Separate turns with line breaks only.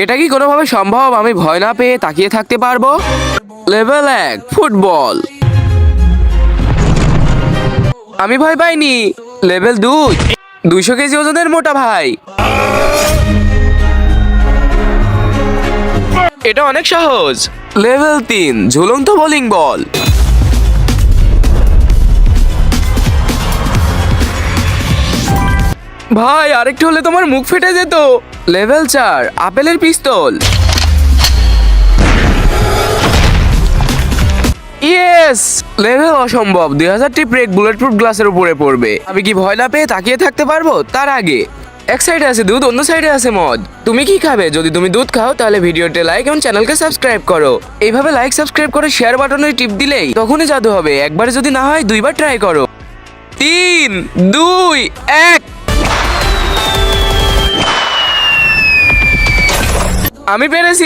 এটা কি কোনোভাবে সম্ভব? আমি ভয় না পেয়ে তাকিয়ে থাকতে পারবো? Level 1 football. আমি ভয় পাইনি। লেভেল 2 200 কেজি ওজনের মোটা ভাই। এটা অনেক সহজ। লেভেল 3 ঝুলন্ত বোলিং বল। ভাই আরেকটু হলে তোমার মুখ ফেটে যেত। লেভেল 4 আপেলের পিস্তল। ইয়েস! লেভেল অসম্ভব। 2000টি ব্রেক বুলেটপ্রুফ গ্লাসের উপরে পড়বে। আমি কি ভয় না পেয়ে তাকিয়ে থাকতে পারবো? তার আগে এক সাইডে আছে দুধ, অন্য সাইডে আছে মদ। তুমি কি খাবে? যদি তুমি দুধ খাও তাহলে ভিডিওতে লাইক এবং চ্যানেলকে সাবস্ক্রাইব করো। এইভাবে লাইক সাবস্ক্রাইব করে শেয়ার বাটনে টিপ দিলেই তখনই জাদু হবে। একবার যদি না হয় 2বার ট্রাই করো। 3 2 1। আমি পেরেছি।